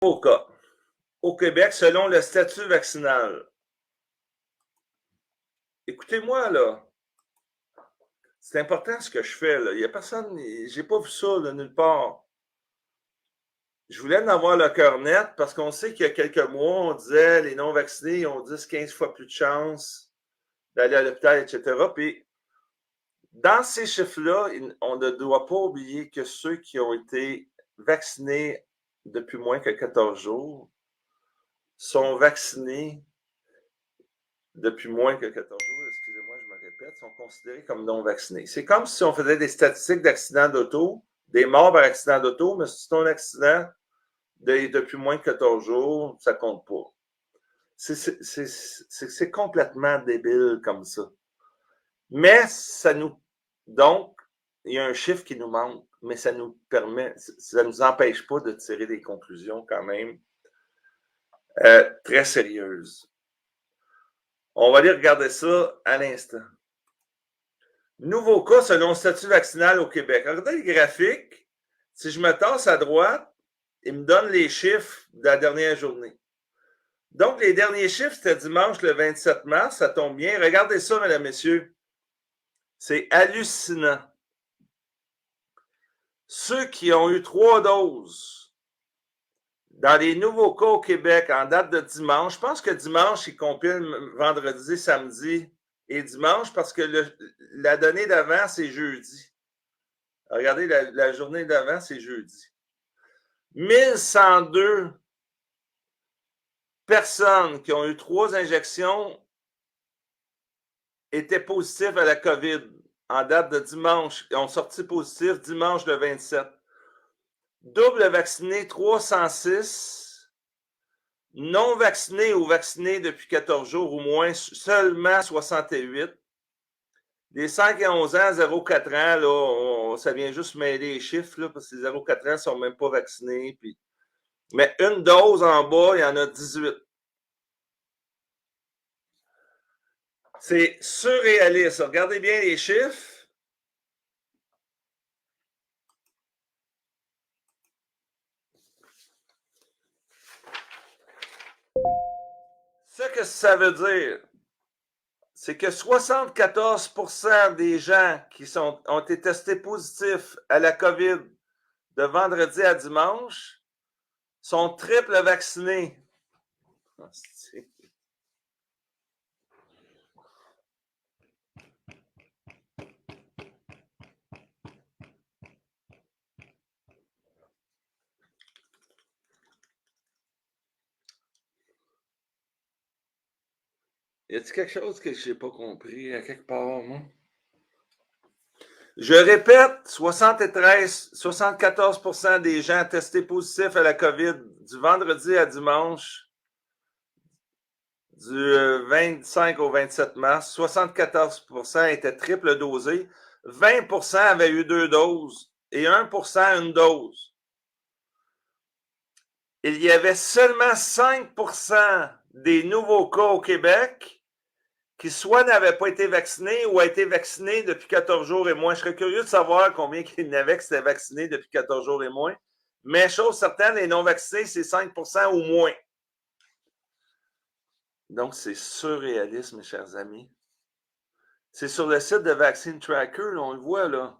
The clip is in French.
Au cas. Au Québec, selon le statut vaccinal. Écoutez-moi, là. C'est important ce que je fais, là. Il n'y a personne, j'ai pas vu ça, là, nulle part. Je voulais en avoir le cœur net parce qu'on sait qu'il y a quelques mois, on disait les non-vaccinés ont 10-15 fois plus de chances d'aller à l'hôpital, etc. Puis, dans ces chiffres-là, on ne doit pas oublier que ceux qui ont été vaccinés depuis moins que 14 jours sont vaccinés depuis moins que 14 jours, excusez-moi, je me répète, sont considérés comme non vaccinés. C'est comme si on faisait des statistiques d'accidents d'auto, des morts par accident d'auto, mais si c'est un accident depuis moins de 14 jours, ça compte pas. C'est complètement débile comme ça. Mais ça nous... Donc, il y a un chiffre qui nous manque, mais ça nous permet, ça ne nous empêche pas de tirer des conclusions quand même très sérieuses. On va aller regarder ça à l'instant. Nouveau cas selon le statut vaccinal au Québec. Regardez les graphiques. Si je me tasse à droite, il me donne les chiffres de la dernière journée. Donc, les derniers chiffres, c'était dimanche le 27 mars. Ça tombe bien. Regardez ça, mesdames, messieurs. C'est hallucinant. Ceux qui ont eu 3 doses dans les nouveaux cas au Québec en date de dimanche, je pense que dimanche, ils compilent vendredi, samedi et dimanche parce que la donnée d'avant, c'est jeudi. Regardez, la journée d'avant, c'est jeudi. 1102 personnes qui ont eu 3 injections étaient positives à la COVID en date de dimanche. Ils ont sorti positif dimanche le 27. Double vacciné 306. Non vaccinés ou vaccinés depuis 14 jours ou moins, seulement 68. Les 5 et 11 ans, 0-4 ans, là, ça vient juste mêler les chiffres, là, parce que les 0-4 ans ne sont même pas vaccinés. Puis... Mais une dose en bas, il y en a 18. C'est surréaliste. Regardez bien les chiffres. Ce que ça veut dire, c'est que 74% des gens qui ont été testés positifs à la COVID de vendredi à dimanche sont triple vaccinés. Y a-t-il quelque chose que je n'ai pas compris à quelque part, moi? Je répète, 74% des gens testés positifs à la COVID du vendredi à dimanche, du 25 au 27 mars, 74% étaient triple dosés, 20% avaient eu 2 doses et 1% une dose. Il y avait seulement 5% des nouveaux cas au Québec qui soit n'avaient pas été vaccinés ou a été vaccinés depuis 14 jours et moins. Je serais curieux de savoir combien il y en avait qui étaient vaccinés depuis 14 jours et moins. Mais chose certaine, les non-vaccinés, c'est 5% ou moins. Donc, c'est surréaliste, mes chers amis. C'est sur le site de Vaccine Tracker, là, on le voit, là.